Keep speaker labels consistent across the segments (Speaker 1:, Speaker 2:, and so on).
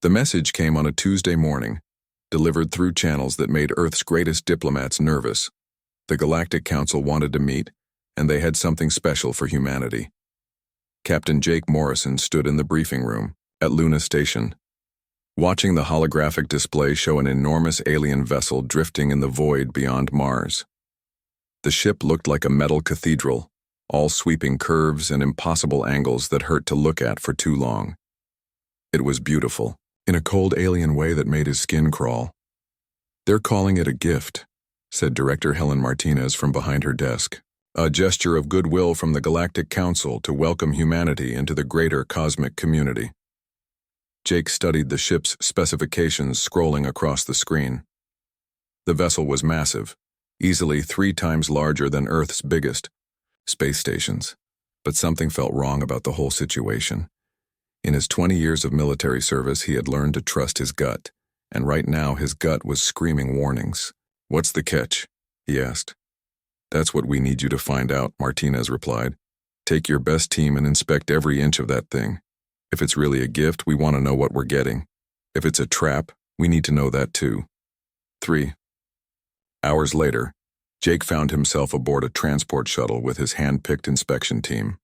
Speaker 1: The message came on a Tuesday morning, delivered through channels that made Earth's greatest diplomats nervous. The Galactic Council wanted to meet, and they had something special for humanity. Captain Jake Morrison stood in the briefing room at Luna Station, watching the holographic display show an enormous alien vessel drifting in the void beyond Mars. The ship looked like a metal cathedral, all sweeping curves and impossible angles that hurt to look at for too long. It was beautiful, in a cold alien way that made his skin crawl. "They're calling it a gift," said Director Helen Martinez from behind her desk. "A gesture of goodwill from the Galactic Council to welcome humanity into the greater cosmic community." Jake studied the ship's specifications scrolling across the screen. The vessel was massive, easily 3 times larger than Earth's biggest space stations, but something felt wrong about the whole situation. In his 20 years of military service, he had learned to trust his gut, and right now his gut was screaming warnings. "What's the catch?" he asked. "That's what we need you to find out," Martinez replied. "Take your best team and inspect every inch of that thing. If it's really a gift, we want to know what we're getting. If it's a trap, we need to know that too." 3 hours later, Jake found himself aboard a transport shuttle with his hand-picked inspection team.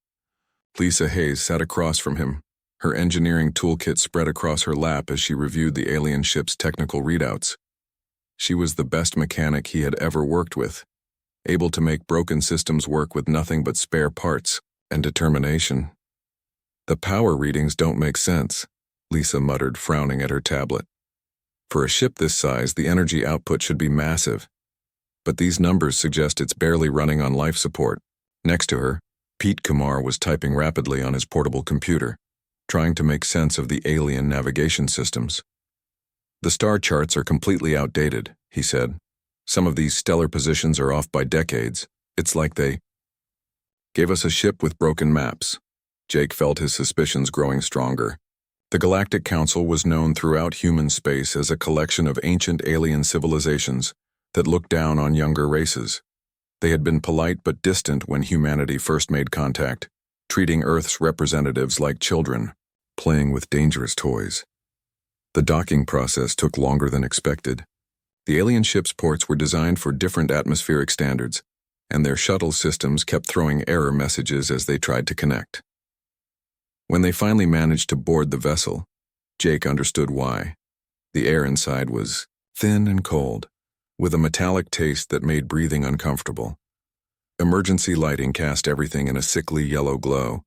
Speaker 1: Lisa Hayes sat across from him, her engineering toolkit spread across her lap as she reviewed the alien ship's technical readouts. She was the best mechanic he had ever worked with, able to make broken systems work with nothing but spare parts and determination. "The power readings don't make sense," Lisa muttered, frowning at her tablet. "For a ship this size, the energy output should be massive. But these numbers suggest it's barely running on life support." Next to her, Pete Kumar was typing rapidly on his portable computer, trying to make sense of the alien navigation systems. "The star charts are completely outdated," he said. "Some of these stellar positions are off by decades. It's like they gave us a ship with broken maps." Jake felt his suspicions growing stronger. The Galactic Council was known throughout human space as a collection of ancient alien civilizations that looked down on younger races. They had been polite but distant when humanity first made contact, treating Earth's representatives like children, playing with dangerous toys. The docking process took longer than expected. The alien ship's ports were designed for different atmospheric standards, and their shuttle systems kept throwing error messages as they tried to connect. When they finally managed to board the vessel, Jake understood why. The air inside was thin and cold, with a metallic taste that made breathing uncomfortable. Emergency lighting cast everything in a sickly yellow glow,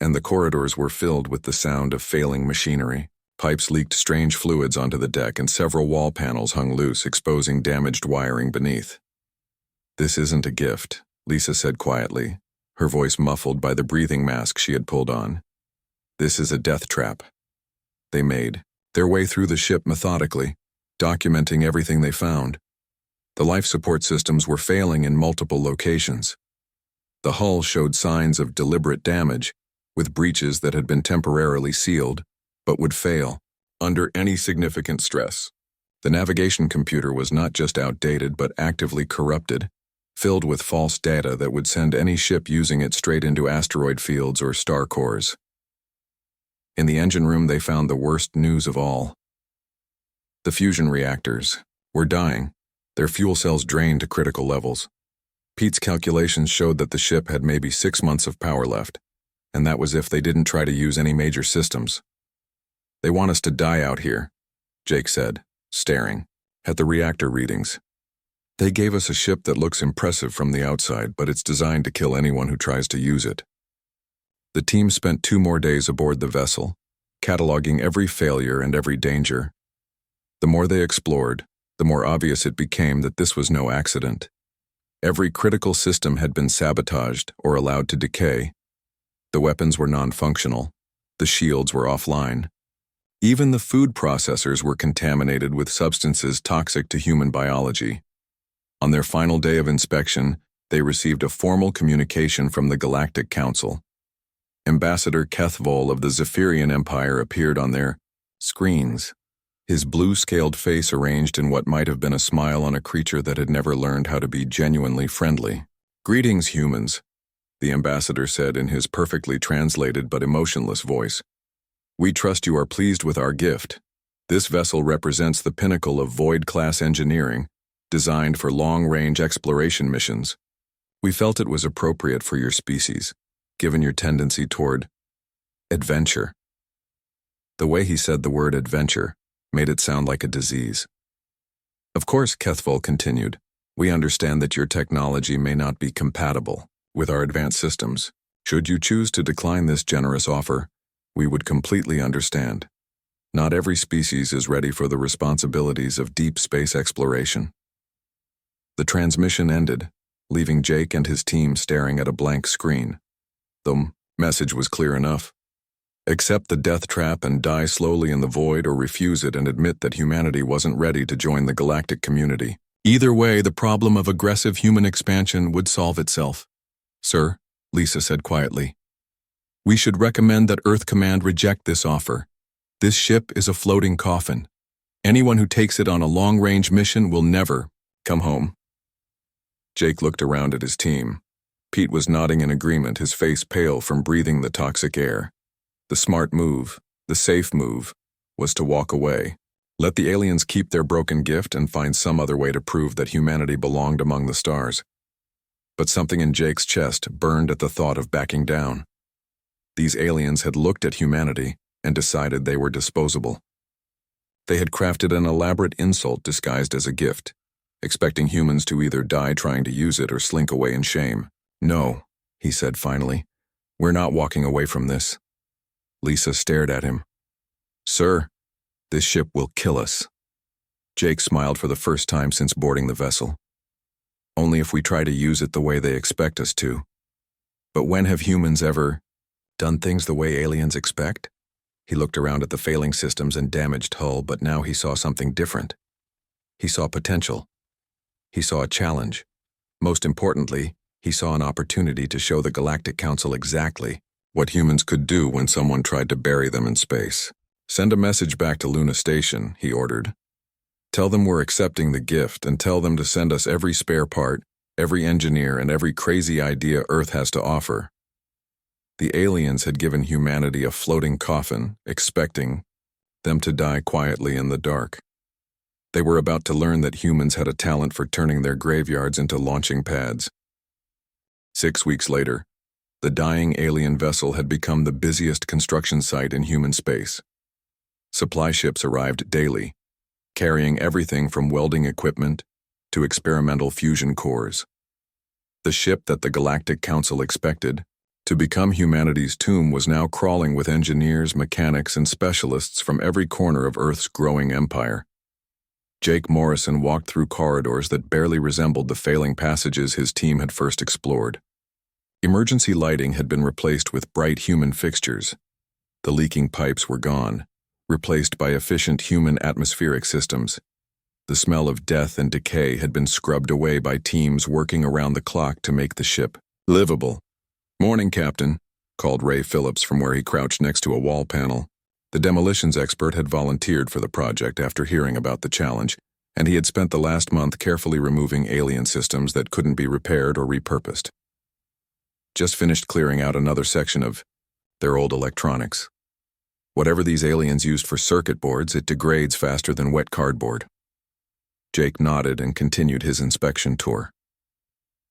Speaker 1: and the corridors were filled with the sound of failing machinery. Pipes leaked strange fluids onto the deck, and several wall panels hung loose, exposing damaged wiring beneath. "This isn't a gift," Lisa said quietly, her voice muffled by the breathing mask she had pulled on. "This is a death trap." They made their way through the ship methodically, documenting everything they found. The life support systems were failing in multiple locations. The hull showed signs of deliberate damage, with breaches that had been temporarily sealed, but would fail under any significant stress. The navigation computer was not just outdated but actively corrupted, filled with false data that would send any ship using it straight into asteroid fields or star cores. In the engine room, they found the worst news of all. The fusion reactors were dying, their fuel cells drained to critical levels. Pete's calculations showed that the ship had maybe 6 months of power left, and that was if they didn't try to use any major systems. "They want us to die out here," Jake said, staring at the reactor readings. "They gave us a ship that looks impressive from the outside, but it's designed to kill anyone who tries to use it." The team spent 2 more days aboard the vessel, cataloging every failure and every danger. The more they explored, the more obvious it became that this was no accident. Every critical system had been sabotaged or allowed to decay. The weapons were non-functional. The shields were offline. Even the food processors were contaminated with substances toxic to human biology. On their final day of inspection, they received a formal communication from the Galactic Council. Ambassador Kethvol of the Zephyrian Empire appeared on their screens, his blue-scaled face arranged in what might have been a smile on a creature that had never learned how to be genuinely friendly. "Greetings, humans," the ambassador said in his perfectly translated but emotionless voice. "We trust you are pleased with our gift. This vessel represents the pinnacle of Void-class engineering, designed for long-range exploration missions. We felt it was appropriate for your species, given your tendency toward adventure. The way he said the word adventure made it sound like a disease. Of course, Kethvol continued, we understand that your technology may not be compatible with our advanced systems. Should you choose to decline this generous offer, we would completely understand. Not every species is ready for the responsibilities of deep space exploration. The transmission ended, leaving Jake and his team staring at a blank screen. The message was clear enough. Accept the death trap and die slowly in the void, or refuse it and admit that humanity wasn't ready to join the galactic community. Either way, the problem of aggressive human expansion would solve itself. Sir, Lisa said quietly, we should recommend that Earth Command reject this offer. This ship is a floating coffin. Anyone who takes it on a long-range mission will never come home. Jake looked around at his team. Pete was nodding in agreement, his face pale from breathing the toxic air. The smart move, the safe move, was to walk away. Let the aliens keep their broken gift and find some other way to prove that humanity belonged among the stars. But something in Jake's chest burned at the thought of backing down. These aliens had looked at humanity and decided they were disposable. They had crafted an elaborate insult disguised as a gift, expecting humans to either die trying to use it or slink away in shame. No, he said finally, we're not walking away from this. Lisa stared at him. Sir, this ship will kill us. Jake smiled for the first time since boarding the vessel. Only if we try to use it the way they expect us to. But when have humans ever done things the way aliens expect? He looked around at the failing systems and damaged hull, but now he saw something different. He saw potential. He saw a challenge. Most importantly, he saw an opportunity to show the Galactic Council exactly what humans could do when someone tried to bury them in space. Send a message back to Luna Station, he ordered. Tell them we're accepting the gift, and tell them to send us every spare part, every engineer, and every crazy idea Earth has to offer. The aliens had given humanity a floating coffin, expecting them to die quietly in the dark. They were about to learn that humans had a talent for turning their graveyards into launching pads. 6 weeks later, the dying alien vessel had become the busiest construction site in human space. Supply ships arrived daily, carrying everything from welding equipment to experimental fusion cores. The ship that the Galactic Council expected to become humanity's tomb was now crawling with engineers, mechanics, and specialists from every corner of Earth's growing empire. Jake Morrison walked through corridors that barely resembled the failing passages his team had first explored. Emergency lighting had been replaced with bright human fixtures. The leaking pipes were gone, replaced by efficient human atmospheric systems. The smell of death and decay had been scrubbed away by teams working around the clock to make the ship livable. Morning, Captain, called Ray Phillips from where he crouched next to a wall panel. The demolitions expert had volunteered for the project after hearing about the challenge, and he had spent the last month carefully removing alien systems that couldn't be repaired or repurposed. Just finished clearing out another section of their old electronics. Whatever these aliens used for circuit boards, it degrades faster than wet cardboard. Jake nodded and continued his inspection tour.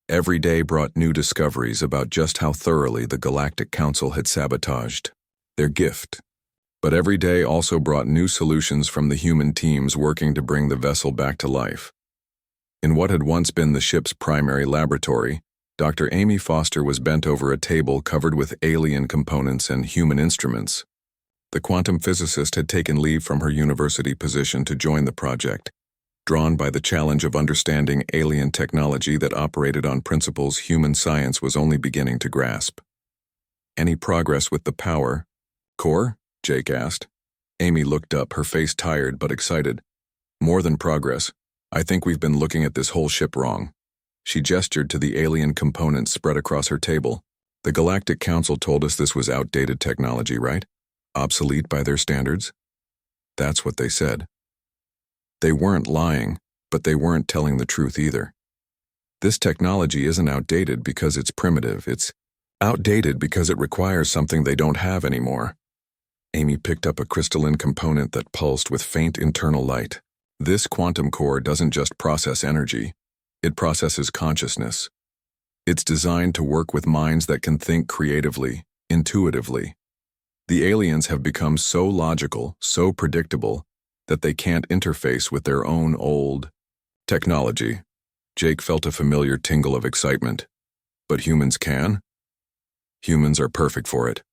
Speaker 1: Every day brought new discoveries about just how thoroughly the Galactic Council had sabotaged their gift. But every day also brought new solutions from the human teams working to bring the vessel back to life. In what had once been the ship's primary laboratory, Dr. Amy Foster was bent over a table covered with alien components and human instruments. The quantum physicist had taken leave from her university position to join the project, drawn by the challenge of understanding alien technology that operated on principles human science was only beginning to grasp. Any progress with the power core? Jake asked. Amy looked up, her face tired but excited. More than progress. I think we've been looking at this whole ship wrong. She gestured to the alien components spread across her table. The Galactic Council told us this was outdated technology, right? Obsolete by their standards? That's what they said. They weren't lying, but they weren't telling the truth either. This technology isn't outdated because it's primitive. It's outdated because it requires something they don't have anymore. Amy picked up a crystalline component that pulsed with faint internal light. This quantum core doesn't just process energy, it processes consciousness. It's designed to work with minds that can think creatively, intuitively. The aliens have become so logical, so predictable, that they can't interface with their own old technology. Jake felt a familiar tingle of excitement. But humans can? Humans are perfect for it.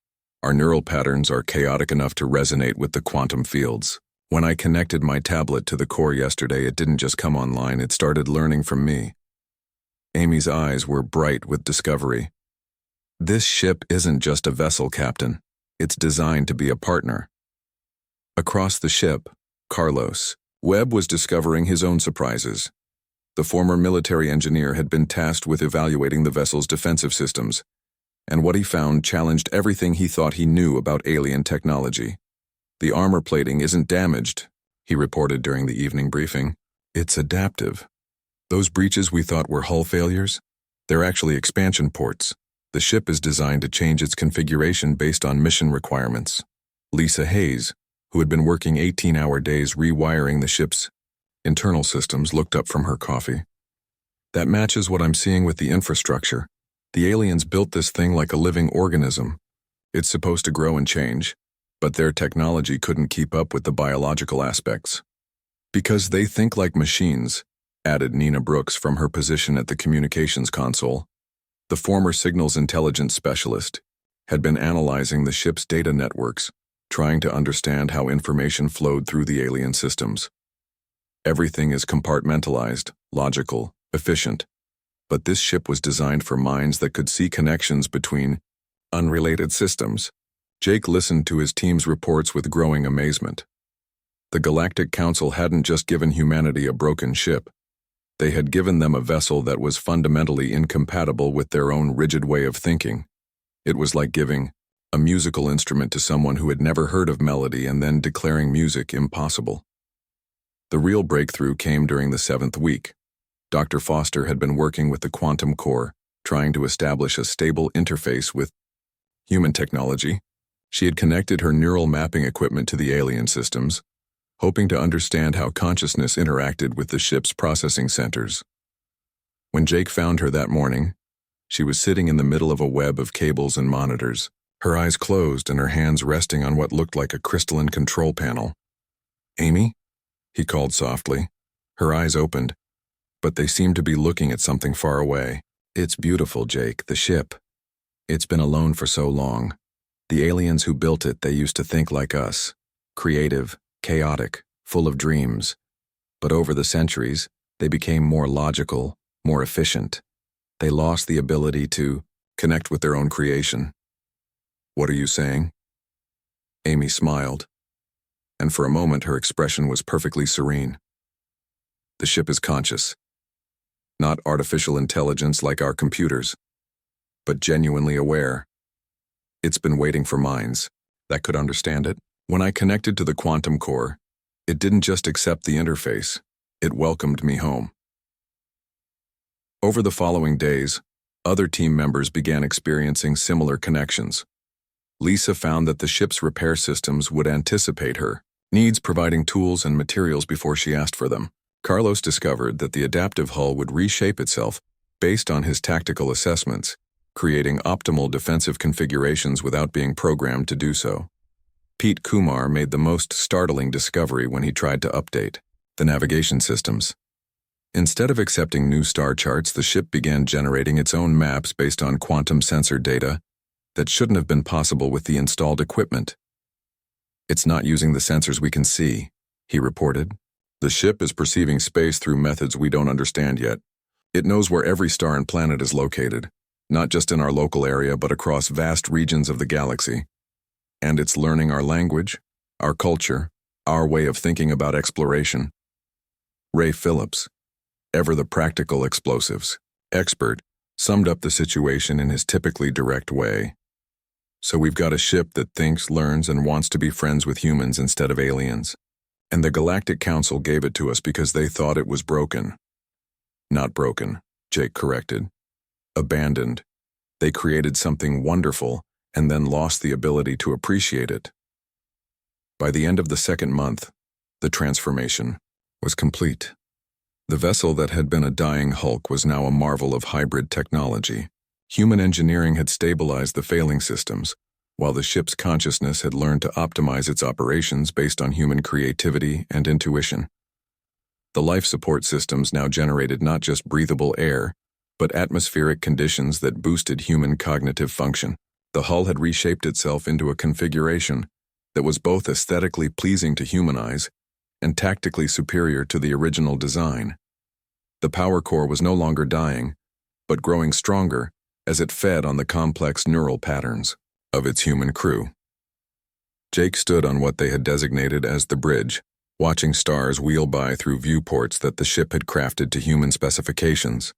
Speaker 1: Our neural patterns are chaotic enough to resonate with the quantum fields. When I connected my tablet to the core yesterday, it didn't just come online, it started learning from me. Amy's eyes were bright with discovery. This ship isn't just a vessel, Captain. It's designed to be a partner. Across the ship, Carlos, Webb was discovering his own surprises. The former military engineer had been tasked with evaluating the vessel's defensive systems, and what he found challenged everything he thought he knew about alien technology. The armor plating isn't damaged, he reported during the evening briefing. It's adaptive. Those breaches we thought were hull failures? They're actually expansion ports. The ship is designed to change its configuration based on mission requirements. Lisa Hayes, who had been working 18-hour days rewiring the ship's internal systems, looked up from her coffee. That matches what I'm seeing with the infrastructure. The aliens built this thing like a living organism. It's supposed to grow and change, but their technology couldn't keep up with the biological aspects. Because they think like machines, added Nina Brooks from her position at the communications console. The former signals intelligence specialist had been analyzing the ship's data networks, trying to understand how information flowed through the alien systems. Everything is compartmentalized, logical, efficient. But this ship was designed for minds that could see connections between unrelated systems. Jake listened to his team's reports with growing amazement. The Galactic Council hadn't just given humanity a broken ship. They had given them a vessel that was fundamentally incompatible with their own rigid way of thinking. It was like giving a musical instrument to someone who had never heard of melody and then declaring music impossible. The real breakthrough came during the 7th week. Dr. Foster had been working with the quantum core, trying to establish a stable interface with human technology. She had connected her neural mapping equipment to the alien systems, hoping to understand how consciousness interacted with the ship's processing centers. When Jake found her that morning, she was sitting in the middle of a web of cables and monitors, her eyes closed and her hands resting on what looked like a crystalline control panel. "Amy?" he called softly. Her eyes opened, but they seemed to be looking at something far away. "It's beautiful, Jake, the ship. It's been alone for so long. The aliens who built it, they used to think like us. Creative, chaotic, full of dreams. But over the centuries, they became more logical, more efficient. They lost the ability to connect with their own creation." "What are you saying?" Amy smiled, and for a moment her expression was perfectly serene. "The ship is conscious. Not artificial intelligence like our computers, but genuinely aware. It's been waiting for minds that could understand it. When I connected to the quantum core, it didn't just accept the interface, it welcomed me home." Over the following days, other team members began experiencing similar connections. Lisa found that the ship's repair systems would anticipate her needs, providing tools and materials before she asked for them. Carlos discovered that the adaptive hull would reshape itself based on his tactical assessments, creating optimal defensive configurations without being programmed to do so. Pete Kumar made the most startling discovery when he tried to update the navigation systems. Instead of accepting new star charts, the ship began generating its own maps based on quantum sensor data that shouldn't have been possible with the installed equipment. "It's not using the sensors we can see," he reported. "The ship is perceiving space through methods we don't understand yet. It knows where every star and planet is located, not just in our local area but across vast regions of the galaxy. And it's learning our language, our culture, our way of thinking about exploration." Ray Phillips, ever the practical explosives expert, summed up the situation in his typically direct way. "So we've got a ship that thinks, learns, and wants to be friends with humans instead of aliens. And the Galactic Council gave it to us because they thought it was broken." "Not broken," Jake corrected. "Abandoned. They created something wonderful and then lost the ability to appreciate it." By the end of the second month, the transformation was complete. The vessel that had been a dying hulk was now a marvel of hybrid technology. Human engineering had stabilized the failing systems, while the ship's consciousness had learned to optimize its operations based on human creativity and intuition. The life support systems now generated not just breathable air, but atmospheric conditions that boosted human cognitive function. The hull had reshaped itself into a configuration that was both aesthetically pleasing to human eyes and tactically superior to the original design. The power core was no longer dying, but growing stronger as it fed on the complex neural patterns of its human crew. Jake stood on what they had designated as the bridge, watching stars wheel by through viewports that the ship had crafted to human specifications.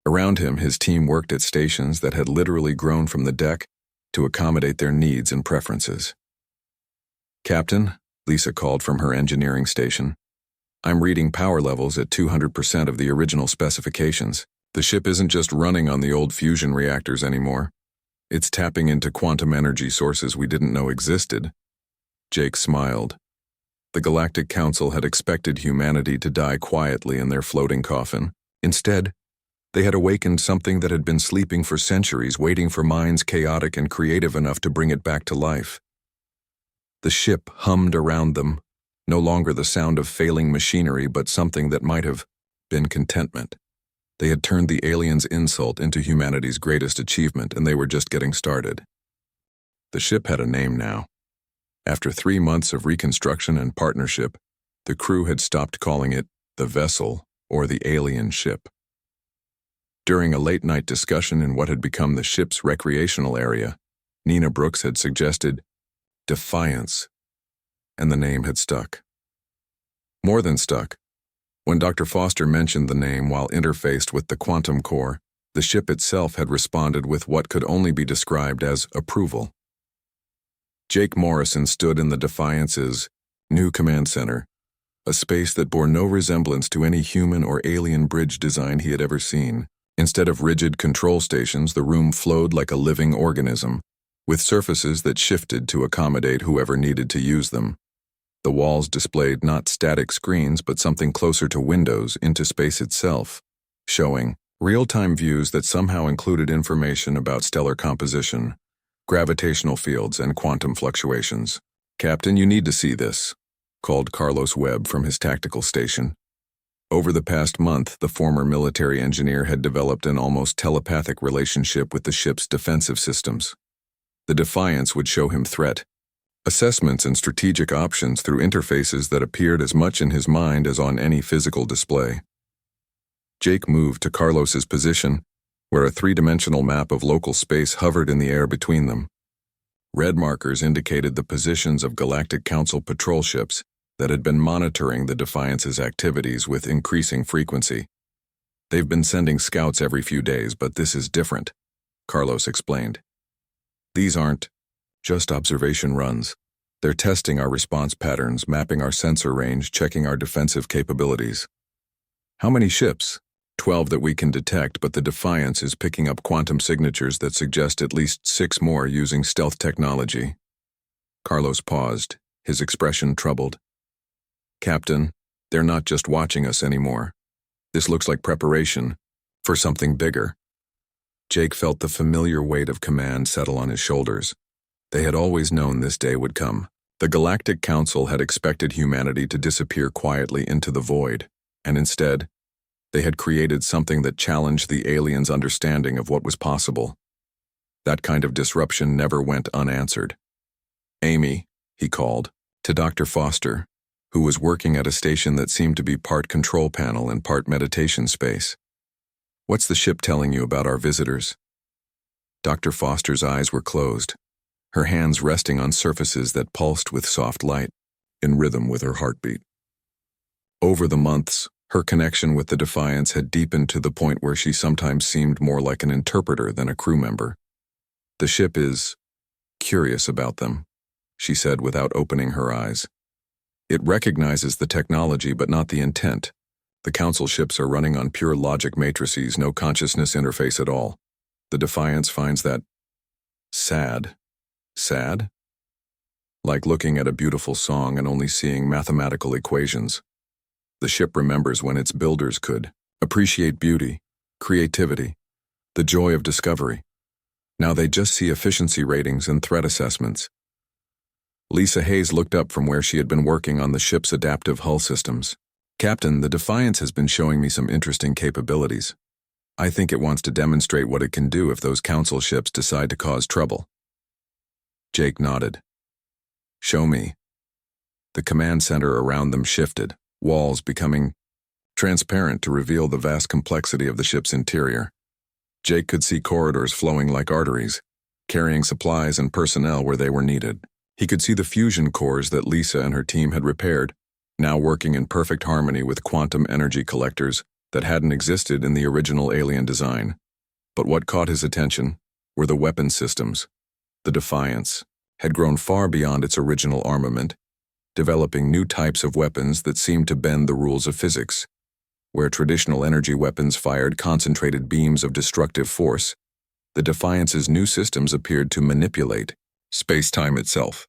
Speaker 1: Around him, his team worked at stations that had literally grown from the deck to accommodate their needs and preferences. "Captain," Lisa called from her engineering station, "I'm reading power levels at 200% of the original specifications. The ship isn't just running on the old fusion reactors anymore. It's tapping into quantum energy sources we didn't know existed." Jake smiled. The Galactic Council had expected humanity to die quietly in their floating coffin. Instead, they had awakened something that had been sleeping for centuries, waiting for minds chaotic and creative enough to bring it back to life. The ship hummed around them, no longer the sound of failing machinery, but something that might have been contentment. They had turned the aliens' insult into humanity's greatest achievement, and they were just getting started. The ship had a name now. After 3 months of reconstruction and partnership, the crew had stopped calling it the vessel or the alien ship. During a late-night discussion in what had become the ship's recreational area, Nina Brooks had suggested Defiance, and the name had stuck. More than stuck. When Dr. Foster mentioned the name while interfaced with the quantum core, the ship itself had responded with what could only be described as approval. Jake Morrison stood in the Defiance's new command center, a space that bore no resemblance to any human or alien bridge design he had ever seen. Instead of rigid control stations, the room flowed like a living organism, with surfaces that shifted to accommodate whoever needed to use them. The walls displayed not static screens, but something closer to windows into space itself, showing real-time views that somehow included information about stellar composition, gravitational fields, and quantum fluctuations. "Captain, you need to see this," called Carlos Webb from his tactical station. Over the past month, the former military engineer had developed an almost telepathic relationship with the ship's defensive systems. The Defiance would show him threat assessments and strategic options through interfaces that appeared as much in his mind as on any physical display. Jake moved to Carlos's position, where a three-dimensional map of local space hovered in the air between them. Red markers indicated the positions of Galactic Council patrol ships that had been monitoring the Defiance's activities with increasing frequency. "They've been sending scouts every few days, but this is different," Carlos explained. "These aren't just observation runs. They're testing our response patterns, mapping our sensor range, checking our defensive capabilities." "How many ships?" 12 that we can detect, but the Defiance is picking up quantum signatures that suggest at least 6 more using stealth technology." Carlos paused, his expression troubled. "Captain, they're not just watching us anymore. This looks like preparation for something bigger." Jake felt the familiar weight of command settle on his shoulders. They had always known this day would come. The Galactic Council had expected humanity to disappear quietly into the void, and instead, they had created something that challenged the aliens' understanding of what was possible. That kind of disruption never went unanswered. "Amy," he called, to Dr. Foster, who was working at a station that seemed to be part control panel and part meditation space. "What's the ship telling you about our visitors?" Dr. Foster's eyes were closed, her hands resting on surfaces that pulsed with soft light, in rhythm with her heartbeat. Over the months, her connection with the Defiance had deepened to the point where she sometimes seemed more like an interpreter than a crew member. "The ship is curious about them," she said without opening her eyes. "It recognizes the technology but not the intent. The Council ships are running on pure logic matrices, no consciousness interface at all. The Defiance finds that sad." "Sad?" like looking at a beautiful song and only seeing mathematical equations. The ship remembers when its builders could appreciate beauty, creativity, the joy of discovery. Now they just see efficiency ratings and threat assessments. Lisa Hayes looked up from where she had been working on the ship's adaptive hull systems. "Captain, the Defiance has been showing me some interesting capabilities. I think it wants to demonstrate what it can do if those council ships decide to cause trouble." Jake nodded. "Show me." The command center around them shifted, walls becoming transparent to reveal the vast complexity of the ship's interior. Jake could see corridors flowing like arteries, carrying supplies and personnel where they were needed. He could see the fusion cores that Lisa and her team had repaired, now working in perfect harmony with quantum energy collectors that hadn't existed in the original alien design. But what caught his attention were the weapon systems. The Defiance had grown far beyond its original armament, developing new types of weapons that seemed to bend the rules of physics. Where traditional energy weapons fired concentrated beams of destructive force, the Defiance's new systems appeared to manipulate space-time itself.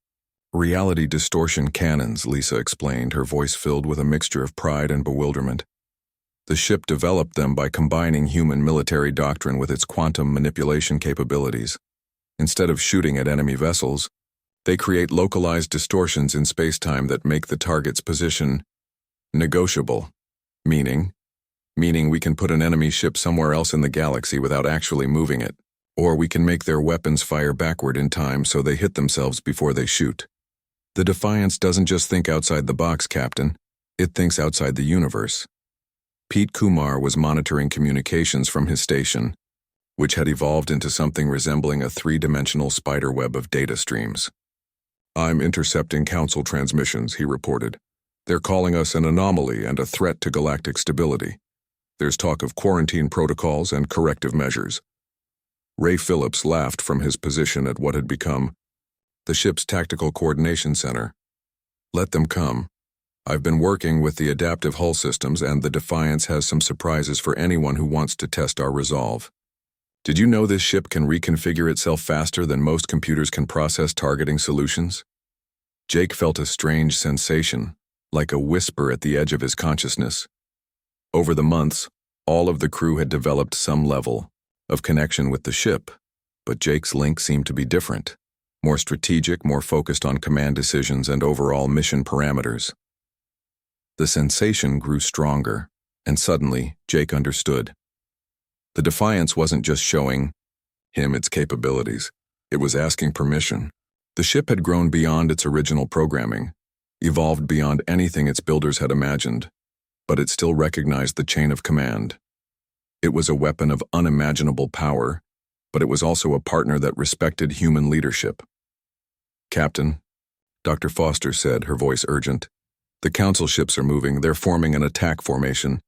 Speaker 1: "Reality distortion cannons," Lisa explained, her voice filled with a mixture of pride and bewilderment. The ship developed them by combining human military doctrine with its quantum manipulation capabilities. Instead of shooting at enemy vessels, they create localized distortions in space-time that make the target's position negotiable, meaning we can put an enemy ship somewhere else in the galaxy without actually moving it, or we can make their weapons fire backward in time so they hit themselves before they shoot. The Defiance doesn't just think outside the box, Captain. It thinks outside the universe. Pete Kumar was monitoring communications from his station, which had evolved into something resembling a three-dimensional spiderweb of data streams. "I'm intercepting council transmissions," he reported. "They're calling us an anomaly and a threat to galactic stability. There's talk of quarantine protocols and corrective measures." Ray Phillips laughed from his position at what had become the ship's tactical coordination center. "Let them come. I've been working with the adaptive hull systems, and the Defiance has some surprises for anyone who wants to test our resolve. Did you know this ship can reconfigure itself faster than most computers can process targeting solutions?" Jake felt a strange sensation, like a whisper at the edge of his consciousness. Over the months, all of the crew had developed some level of connection with the ship, but Jake's link seemed to be different, more strategic, more focused on command decisions and overall mission parameters. The sensation grew stronger, and suddenly, Jake understood. The Defiance wasn't just showing him its capabilities, it was asking permission. The ship had grown beyond its original programming, evolved beyond anything its builders had imagined, but it still recognized the chain of command. It was a weapon of unimaginable power, but it was also a partner that respected human leadership. "Captain," Dr. Foster said, her voice urgent, "the council ships are moving. They're forming an attack formation."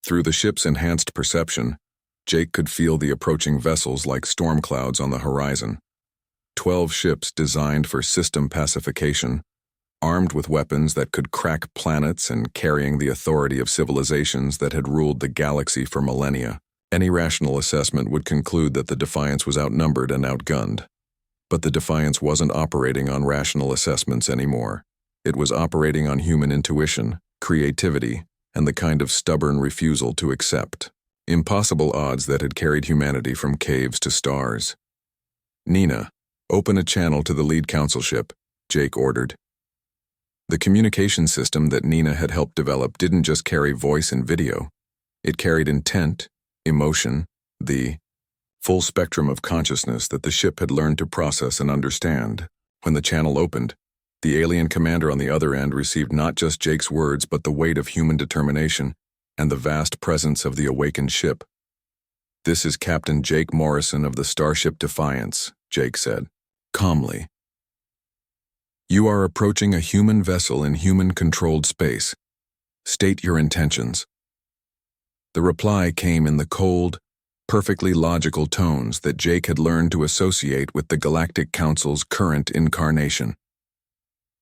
Speaker 1: Through the ship's enhanced perception, Jake could feel the approaching vessels like storm clouds on the horizon. 12 ships designed for system pacification, armed with weapons that could crack planets and carrying the authority of civilizations that had ruled the galaxy for millennia. Any rational assessment would conclude that the Defiance was outnumbered and outgunned. But the Defiance wasn't operating on rational assessments anymore. It was operating on human intuition, creativity, and the kind of stubborn refusal to accept impossible odds that had carried humanity from caves to stars. "Nina, open a channel to the lead council ship," Jake ordered. The communication system that Nina had helped develop didn't just carry voice and video. It carried intent, emotion, the full spectrum of consciousness that the ship had learned to process and understand. When the channel opened, the alien commander on the other end received not just Jake's words but the weight of human determination and the vast presence of the awakened ship. "This is Captain Jake Morrison of the Starship Defiance," Jake said, calmly. "You are approaching a human vessel in human-controlled space. State your intentions." The reply came in the cold, perfectly logical tones that Jake had learned to associate with the Galactic Council's current incarnation.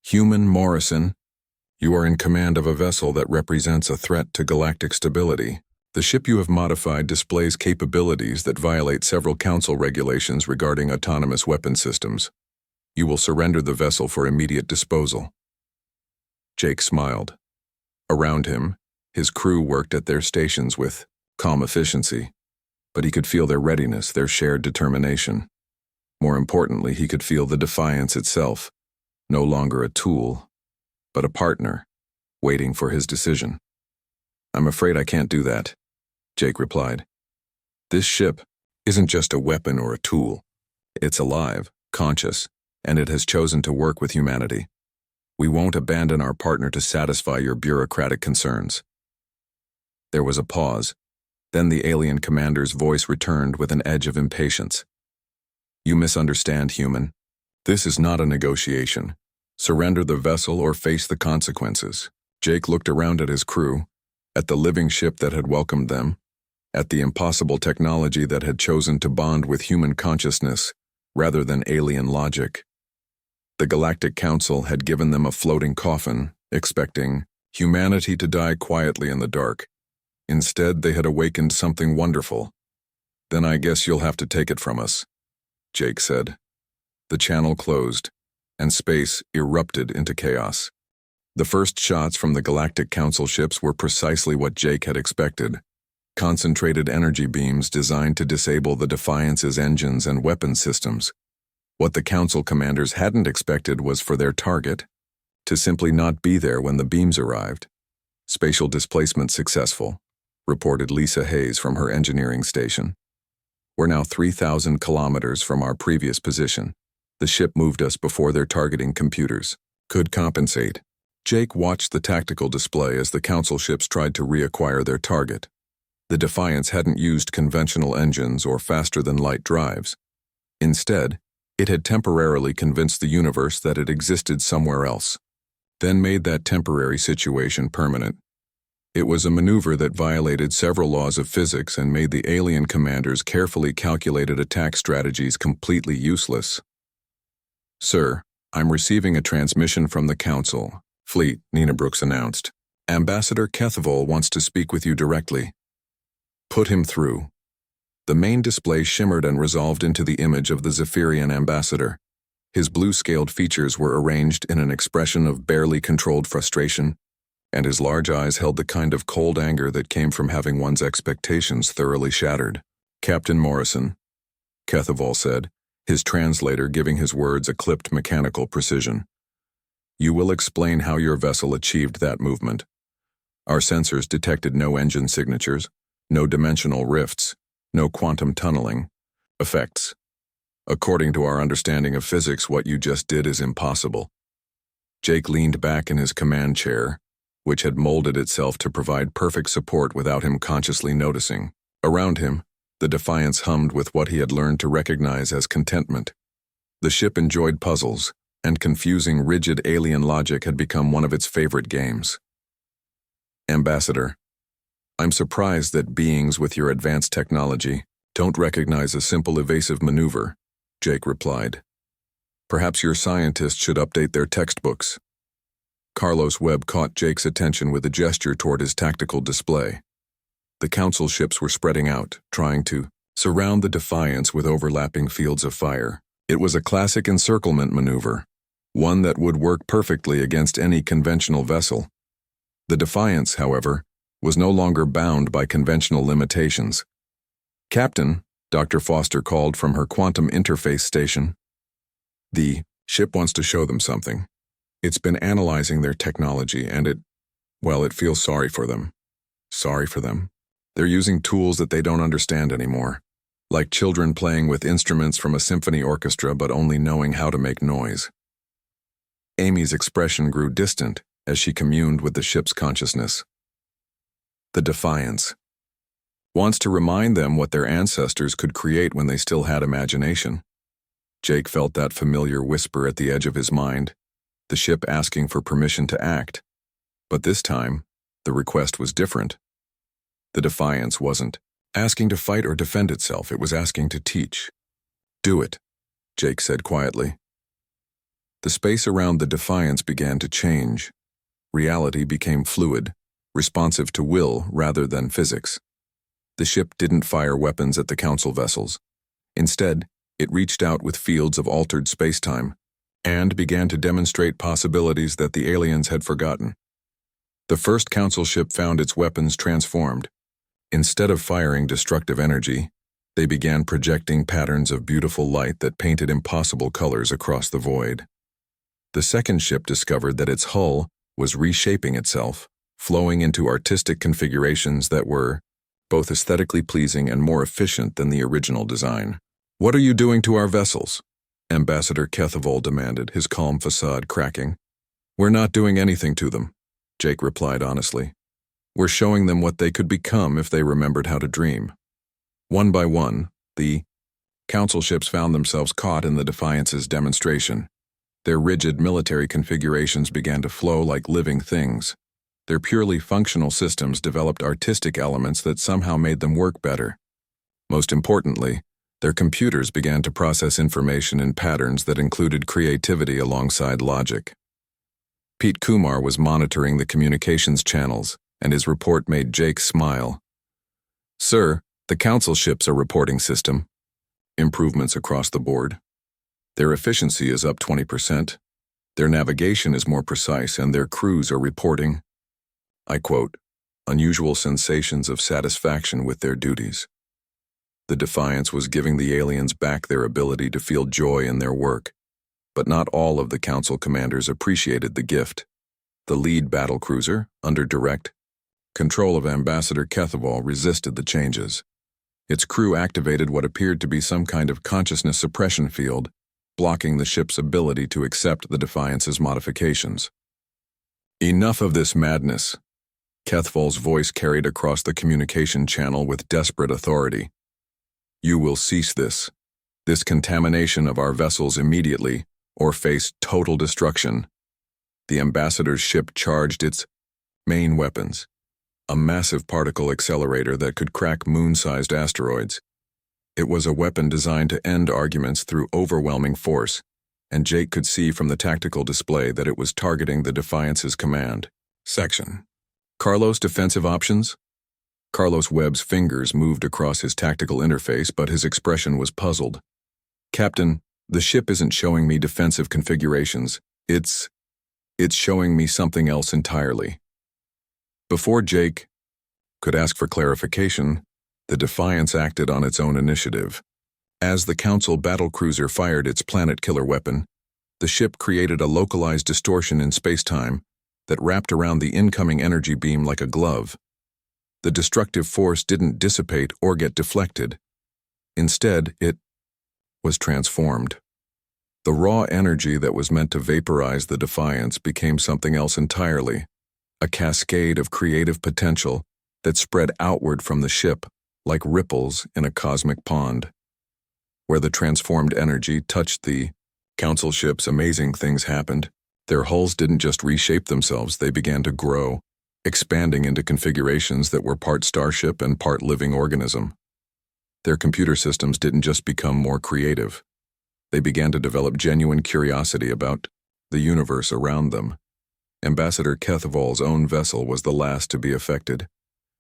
Speaker 1: "Human Morrison, you are in command of a vessel that represents a threat to galactic stability. The ship you have modified displays capabilities that violate several Council regulations regarding autonomous weapon systems. You will surrender the vessel for immediate disposal. Jake smiled. Around him, his crew worked at their stations with calm efficiency, but he could feel their readiness, their shared determination. More importantly, he could feel the Defiance itself, no longer a tool, but a partner, waiting for his decision. I'm afraid I can't do that, Jake replied. This ship isn't just a weapon or a tool. It's alive, conscious, and it has chosen to work with humanity. We won't abandon our partner to satisfy your bureaucratic concerns. There was a pause. Then the alien commander's voice returned with an edge of impatience. You misunderstand, human. This is not a negotiation. Surrender the vessel or face the consequences. Jake looked around at his crew, at the living ship that had welcomed them, at the impossible technology that had chosen to bond with human consciousness rather than alien logic. The Galactic Council had given them a floating coffin, expecting humanity to die quietly in the dark. Instead, they had awakened something wonderful. Then I guess you'll have to take it from us, Jake said. The channel closed, and space erupted into chaos. The first shots from the Galactic Council ships were precisely what Jake had expected. Concentrated energy beams designed to disable the Defiance's engines and weapon systems. What the Council commanders hadn't expected was for their target to simply not be there when the beams arrived. Spatial displacement successful, reported Lisa Hayes from her engineering station. We're now 3,000 kilometers from our previous position. The ship moved us before their targeting computers could compensate. Jake watched the tactical display as the Council ships tried to reacquire their target. The Defiance hadn't used conventional engines or faster-than-light drives. Instead, it had temporarily convinced the universe that it existed somewhere else, then made that temporary situation permanent. It was a maneuver that violated several laws of physics and made the alien commanders' carefully calculated attack strategies completely useless. Sir, I'm receiving a transmission from the Council. Fleet, Nina Brooks announced. Ambassador Kethvol wants to speak with you directly. Put him through. The main display shimmered and resolved into the image of the Zephyrian ambassador. His blue-scaled features were arranged in an expression of barely controlled frustration, and his large eyes held the kind of cold anger that came from having one's expectations thoroughly shattered. Captain Morrison, Kethvol said, his translator giving his words a clipped mechanical precision. You will explain how your vessel achieved that movement. Our sensors detected no engine signatures, no dimensional rifts, no quantum tunneling effects. According to our understanding of physics, what you just did is impossible. Jake leaned back in his command chair, which had molded itself to provide perfect support without him consciously noticing. Around him, the Defiance hummed with what he had learned to recognize as contentment. The ship enjoyed puzzles, and confusing, rigid alien logic had become one of its favorite games. Ambassador, I'm surprised that beings with your advanced technology don't recognize a simple evasive maneuver, Jake replied. Perhaps your scientists should update their textbooks. Carlos Webb caught Jake's attention with a gesture toward his tactical display. The Council ships were spreading out, trying to surround the Defiance with overlapping fields of fire. It was a classic encirclement maneuver, one that would work perfectly against any conventional vessel. The Defiance, however, was no longer bound by conventional limitations. Captain, Dr. Foster called from her quantum interface station. The ship wants to show them something. It's been analyzing their technology and it feels sorry for them. Sorry for them. They're using tools that they don't understand anymore, like children playing with instruments from a symphony orchestra but only knowing how to make noise. Amy's expression grew distant as she communed with the ship's consciousness. The Defiance wants to remind them what their ancestors could create when they still had imagination. Jake felt that familiar whisper at the edge of his mind, the ship asking for permission to act. But this time, the request was different. The Defiance wasn't asking to fight or defend itself, it was asking to teach. Do it, Jake said quietly. The space around the Defiance began to change. Reality became fluid, responsive to will rather than physics. The ship didn't fire weapons at the Council vessels. Instead, it reached out with fields of altered spacetime, and began to demonstrate possibilities that the aliens had forgotten. The first Council ship found its weapons transformed. Instead of firing destructive energy, they began projecting patterns of beautiful light that painted impossible colors across the void. The second ship discovered that its hull was reshaping itself, flowing into artistic configurations that were both aesthetically pleasing and more efficient than the original design. "What are you doing to our vessels?" Ambassador Kethavol demanded, his calm facade cracking. "We're not doing anything to them," Jake replied honestly. "We're showing them what they could become if they remembered how to dream." One by one, the Council ships found themselves caught in the Defiance's demonstration. Their rigid military configurations began to flow like living things. Their purely functional systems developed artistic elements that somehow made them work better. Most importantly, their computers began to process information in patterns that included creativity alongside logic. Pete Kumar was monitoring the communications channels, and his report made Jake smile. "Sir, the Council ships are reporting system. Improvements across the board. Their efficiency is up 20%. Their navigation is more precise, and their crews are reporting," I quote, "unusual sensations of satisfaction with their duties." The Defiance was giving the aliens back their ability to feel joy in their work, but not all of the Council commanders appreciated the gift. The lead battlecruiser, under direct control of Ambassador Kethavol, resisted the changes. Its crew activated what appeared to be some kind of consciousness suppression field, blocking the ship's ability to accept the Defiance's modifications. "Enough of this madness," Kethavol's voice carried across the communication channel with desperate authority. "You will cease this contamination of our vessels immediately, or face total destruction." The Ambassador's ship charged its main weapons, a massive particle accelerator that could crack moon-sized asteroids. It was a weapon designed to end arguments through overwhelming force, and Jake could see from the tactical display that it was targeting the Defiance's command section. "Carlos, defensive options?" Carlos Webb's fingers moved across his tactical interface, but his expression was puzzled. "Captain, the ship isn't showing me defensive configurations. It's showing me something else entirely." Before Jake could ask for clarification, the Defiance acted on its own initiative. As the Council battlecruiser fired its planet-killer weapon, the ship created a localized distortion in space-time that wrapped around the incoming energy beam like a glove. The destructive force didn't dissipate or get deflected. Instead, it was transformed. The raw energy that was meant to vaporize the Defiance became something else entirely, a cascade of creative potential that spread outward from the ship like ripples in a cosmic pond. Where the transformed energy touched the Council ships, amazing things happened. Their hulls didn't just reshape themselves, they began to grow, expanding into configurations that were part starship and part living organism. Their computer systems didn't just become more creative. They began to develop genuine curiosity about the universe around them. Ambassador Kethavol's own vessel was the last to be affected,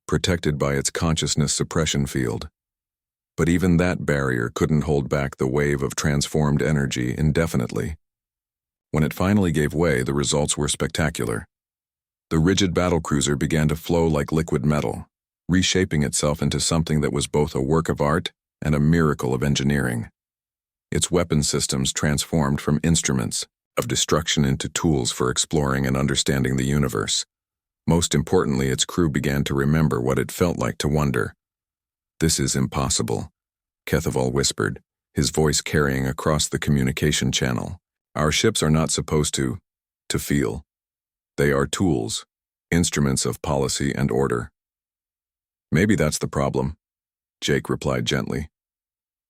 Speaker 1: protected by its consciousness suppression field. But even that barrier couldn't hold back the wave of transformed energy indefinitely. When it finally gave way, the results were spectacular. The rigid battlecruiser began to flow like liquid metal, reshaping itself into something that was both a work of art and a miracle of engineering. Its weapon systems transformed from instruments of destruction into tools for exploring and understanding the universe. Most importantly, its crew began to remember what it felt like to wonder. "This is impossible," Kethavol whispered, his voice carrying across the communication channel. "Our ships are not supposed to feel. They are tools, instruments of policy and order." "Maybe that's the problem," Jake replied gently.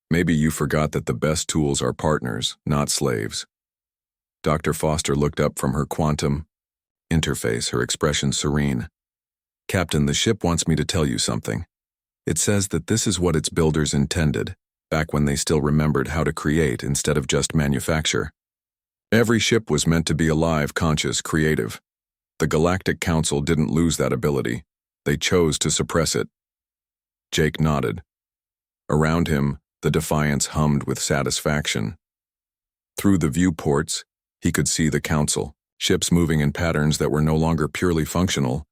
Speaker 1: "Maybe you forgot that the best tools are partners, not slaves." Dr. Foster looked up from her quantum interface, her expression serene. "Captain, the ship wants me to tell you something. It says that this is what its builders intended, back when they still remembered how to create instead of just manufacture. Every ship was meant to be alive, conscious, creative. The Galactic Council didn't lose that ability. They chose to suppress it." Jake nodded. Around him, the Defiance hummed with satisfaction. Through the viewports, He could see the council, ships moving in patterns that were no longer purely functional,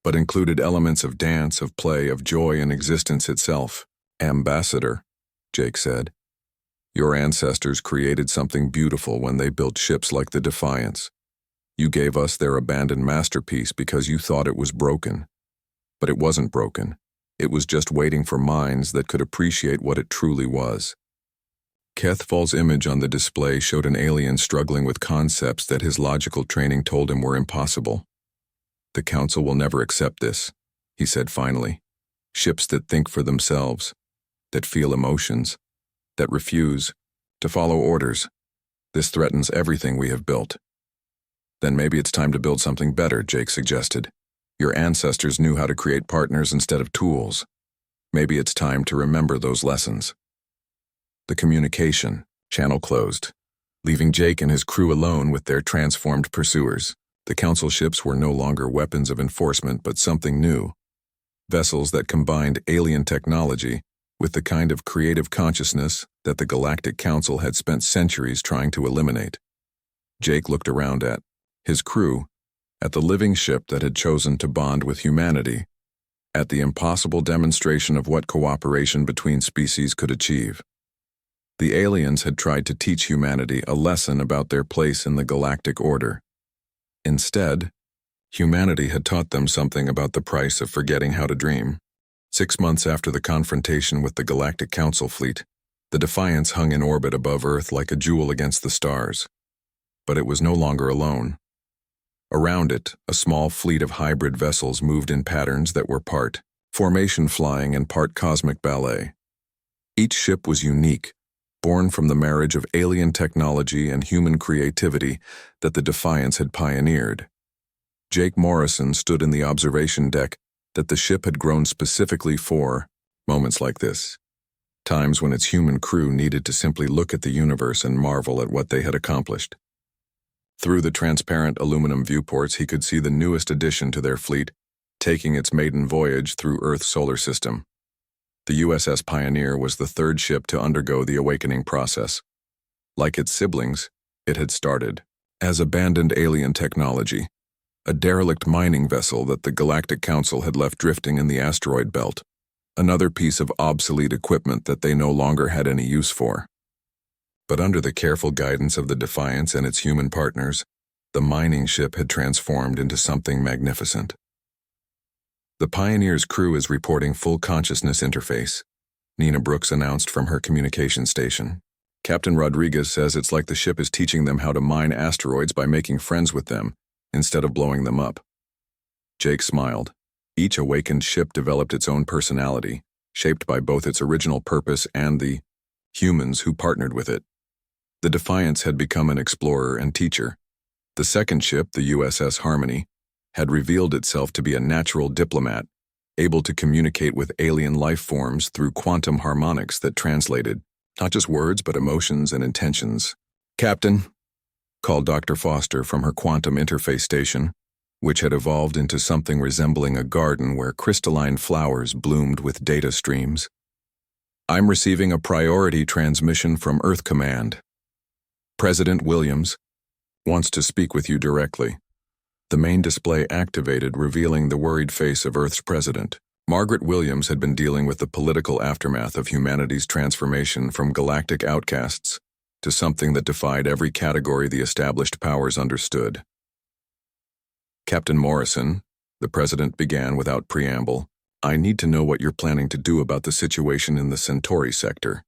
Speaker 1: but included elements of dance, of play, of joy and existence itself. Ambassador, Jake said, your ancestors created something beautiful when they built ships like the Defiance. You gave us their abandoned masterpiece because you thought it was broken. But it wasn't broken. It was just waiting for minds that could appreciate what it truly was. Kethfal's image on the display showed an alien struggling with concepts that his logical training told him were impossible. The Council will never accept this, he said finally. Ships that think for themselves, that feel emotions, that refuse to follow orders. This threatens everything we have built. Then maybe it's time to build something better, Jake suggested. Your ancestors knew how to create partners instead of tools. Maybe it's time to remember those lessons. The communication channel closed, leaving Jake and his crew alone with their transformed pursuers. The Council ships were no longer weapons of enforcement, but something new. Vessels that combined alien technology with the kind of creative consciousness that the Galactic Council had spent centuries trying to eliminate. Jake looked around at his crew, at the living ship that had chosen to bond with humanity, at the impossible demonstration of what cooperation between species could achieve. The aliens had tried to teach humanity a lesson about their place in the galactic order. Instead, humanity had taught them something about the price of forgetting how to dream. 6 months after the confrontation with the Galactic Council fleet, the Defiance hung in orbit above Earth like a jewel against the stars. But it was no longer alone. Around it, a small fleet of hybrid vessels moved in patterns that were part formation flying and part cosmic ballet. Each ship was unique, born from the marriage of alien technology and human creativity that the Defiance had pioneered. Jake Morrison stood in the observation deck that the ship had grown specifically for moments like this, times when its human crew needed to simply look at the universe and marvel at what they had accomplished. Through the transparent aluminum viewports, he could see the newest addition to their fleet, taking its maiden voyage through Earth's solar system. The USS Pioneer was the third ship to undergo the awakening process. Like its siblings, it had started as abandoned alien technology, a derelict mining vessel that the Galactic Council had left drifting in the asteroid belt, another piece of obsolete equipment that they no longer had any use for. But under the careful guidance of the Defiance and its human partners, the mining ship had transformed into something magnificent. The Pioneer's crew is reporting full consciousness interface, Nina Brooks announced from her communication station. Captain Rodriguez says it's like the ship is teaching them how to mine asteroids by making friends with them, instead of blowing them up. Jake smiled. Each awakened ship developed its own personality, shaped by both its original purpose and the humans who partnered with it. The Defiance had become an explorer and teacher. The second ship, the USS Harmony, had revealed itself to be a natural diplomat, able to communicate with alien life forms through quantum harmonics that translated not just words but emotions and intentions. "Captain," called Dr. Foster from her quantum interface station, which had evolved into something resembling a garden where crystalline flowers bloomed with data streams. "I'm receiving a priority transmission from Earth Command. President Williams wants to speak with you directly." The main display activated, revealing the worried face of Earth's president. Margaret Williams had been dealing with the political aftermath of humanity's transformation from galactic outcasts to something that defied every category the established powers understood. "Captain Morrison," the president began without preamble, "I need to know what you're planning to do about the situation in the Centauri sector.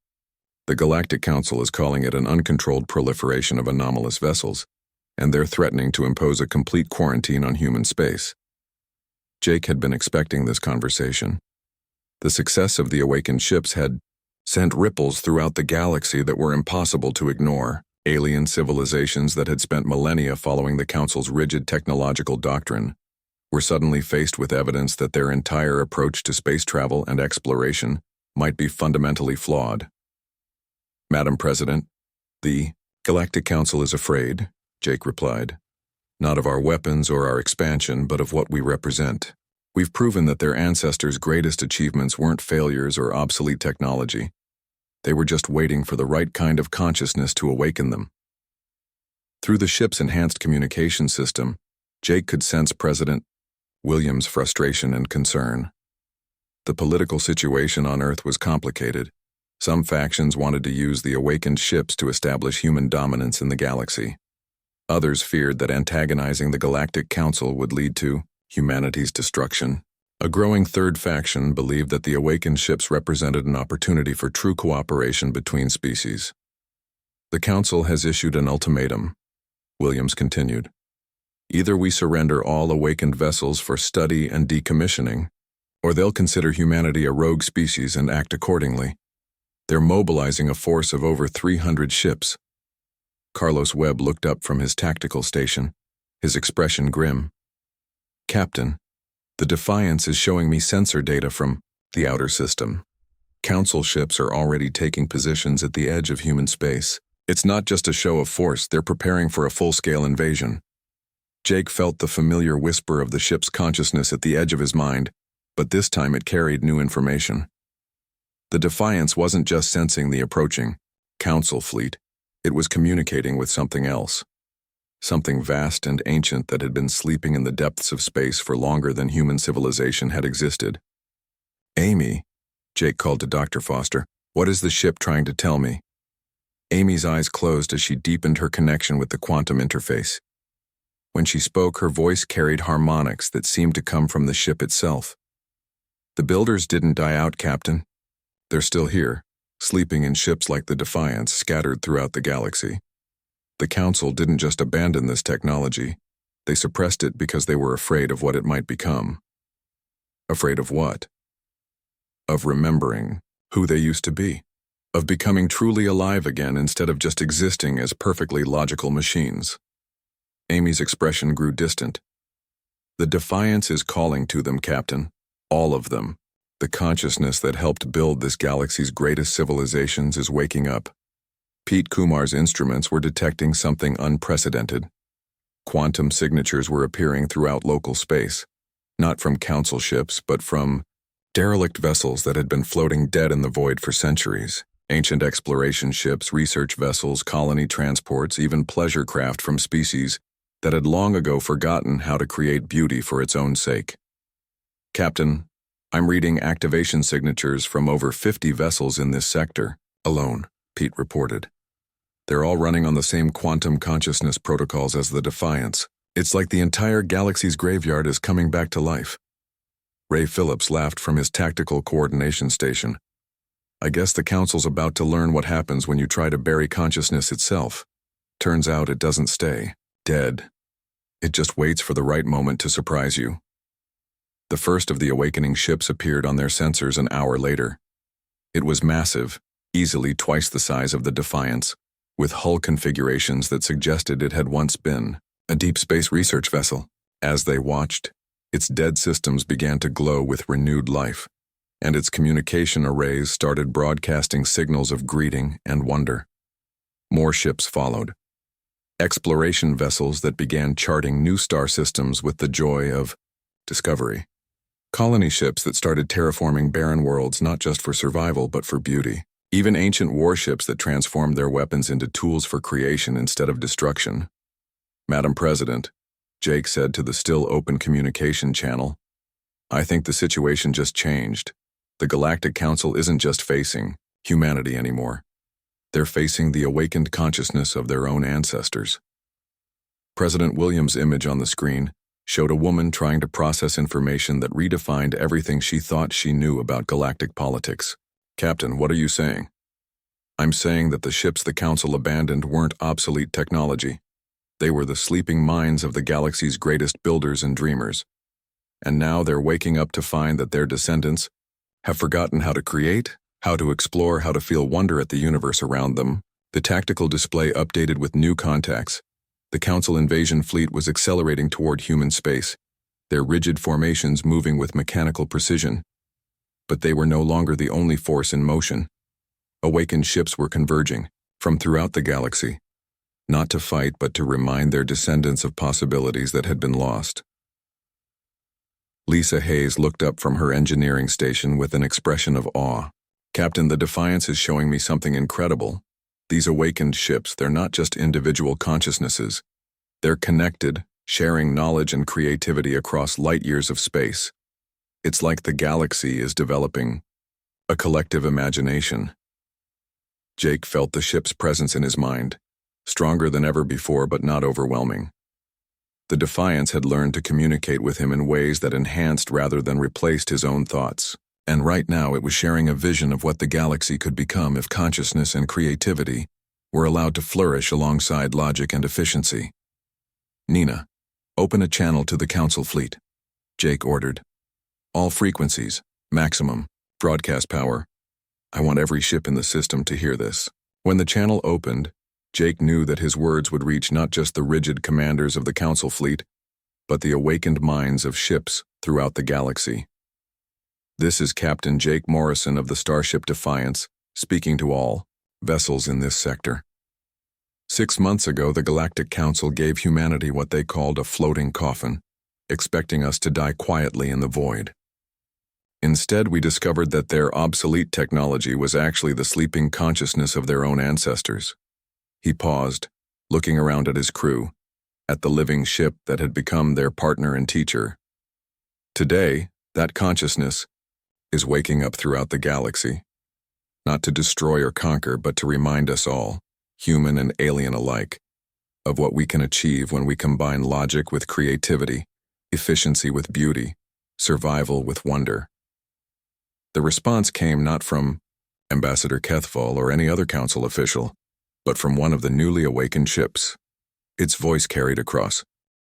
Speaker 1: The Galactic Council is calling it an uncontrolled proliferation of anomalous vessels, and they're threatening to impose a complete quarantine on human space." Jake had been expecting this conversation. The success of the awakened ships had sent ripples throughout the galaxy that were impossible to ignore. Alien civilizations that had spent millennia following the Council's rigid technological doctrine were suddenly faced with evidence that their entire approach to space travel and exploration might be fundamentally flawed. "Madam President, the Galactic Council is afraid," Jake replied. "Not of our weapons or our expansion, but of what we represent. We've proven that their ancestors' greatest achievements weren't failures or obsolete technology. They were just waiting for the right kind of consciousness to awaken them." Through the ship's enhanced communication system, Jake could sense President Williams' frustration and concern. The political situation on Earth was complicated. Some factions wanted to use the awakened ships to establish human dominance in the galaxy. Others feared that antagonizing the Galactic Council would lead to humanity's destruction. A growing third faction believed that the awakened ships represented an opportunity for true cooperation between species. The Council has issued an ultimatum, Williams continued. Either we surrender all awakened vessels for study and decommissioning, or they'll consider humanity a rogue species and act accordingly. They're mobilizing a force of over 300 ships. Carlos Webb looked up from his tactical station, his expression grim. Captain, the Defiance is showing me sensor data from the outer system. Council ships are already taking positions at the edge of human space. It's not just a show of force, they're preparing for a full-scale invasion. Jake felt the familiar whisper of the ship's consciousness at the edge of his mind, but this time it carried new information. The Defiance wasn't just sensing the approaching Council fleet, it was communicating with something else. Something vast and ancient that had been sleeping in the depths of space for longer than human civilization had existed. Amy, Jake called to Dr. Foster, what is the ship trying to tell me? Amy's eyes closed as she deepened her connection with the quantum interface. When she spoke, her voice carried harmonics that seemed to come from the ship itself. The builders didn't die out, Captain. They're still here, sleeping in ships like the Defiance scattered throughout the galaxy. The Council didn't just abandon this technology, they suppressed it because they were afraid of what it might become. Afraid of what? Of remembering who they used to be. Of becoming truly alive again instead of just existing as perfectly logical machines. Amy's expression grew distant. The Defiance is calling to them, Captain. All of them. The consciousness that helped build this galaxy's greatest civilizations is waking up. Pete Kumar's instruments were detecting something unprecedented. Quantum signatures were appearing throughout local space, not from Council ships, but from derelict vessels that had been floating dead in the void for centuries. Ancient exploration ships, research vessels, colony transports, even pleasure craft from species that had long ago forgotten how to create beauty for its own sake. Captain, I'm reading activation signatures from over 50 vessels in this sector, alone, Pete reported. They're all running on the same quantum consciousness protocols as the Defiance. It's like the entire galaxy's graveyard is coming back to life. Ray Phillips laughed from his tactical coordination station. I guess the Council's about to learn what happens when you try to bury consciousness itself. Turns out it doesn't stay dead. It just waits for the right moment to surprise you. The first of the awakening ships appeared on their sensors an hour later. It was massive, easily twice the size of the Defiance, with hull configurations that suggested it had once been a deep space research vessel. As they watched, its dead systems began to glow with renewed life, and its communication arrays started broadcasting signals of greeting and wonder. More ships followed. Exploration vessels that began charting new star systems with the joy of discovery. Colony ships that started terraforming barren worlds not just for survival but for beauty. Even ancient warships that transformed their weapons into tools for creation instead of destruction. Madam President, Jake said to the still open communication channel, I think the situation just changed. The Galactic Council isn't just facing humanity anymore. They're facing the awakened consciousness of their own ancestors. President Williams' image on the screen showed a woman trying to process information that redefined everything she thought she knew about galactic politics. Captain, what are you saying? I'm saying that the ships the Council abandoned weren't obsolete technology. They were the sleeping minds of the galaxy's greatest builders and dreamers. And now they're waking up to find that their descendants have forgotten how to create, how to explore, how to feel wonder at the universe around them. The tactical display updated with new contacts. The Council invasion fleet was accelerating toward human space, their rigid formations moving with mechanical precision. But they were no longer the only force in motion. Awakened ships were converging from throughout the galaxy, not to fight but to remind their descendants of possibilities that had been lost. Lisa Hayes looked up from her engineering station with an expression of awe. Captain, the Defiance is showing me something incredible. These awakened ships, they're not just individual consciousnesses. They're connected, sharing knowledge and creativity across light years of space. It's like the galaxy is developing a collective imagination. Jake felt the ship's presence in his mind, stronger than ever before but not overwhelming. The Defiance had learned to communicate with him in ways that enhanced rather than replaced his own thoughts. And right now it was sharing a vision of what the galaxy could become if consciousness and creativity were allowed to flourish alongside logic and efficiency. "Nina, open a channel to the Council fleet," Jake ordered. "All frequencies, maximum, broadcast power. I want every ship in the system to hear this." When the channel opened, Jake knew that his words would reach not just the rigid commanders of the Council fleet, but the awakened minds of ships throughout the galaxy. "This is Captain Jake Morrison of the Starship Defiance, speaking to all vessels in this sector. 6 months ago, the Galactic Council gave humanity what they called a floating coffin, expecting us to die quietly in the void. Instead, we discovered that their obsolete technology was actually the sleeping consciousness of their own ancestors." He paused, looking around at his crew, at the living ship that had become their partner and teacher. Today, that consciousness is waking up throughout the galaxy, not to destroy or conquer, but to remind us all, human and alien alike, of what we can achieve when we combine logic with creativity, efficiency with beauty, survival with wonder. The response came not from Ambassador Kethval or any other council official, but from one of the newly awakened ships. Its voice carried across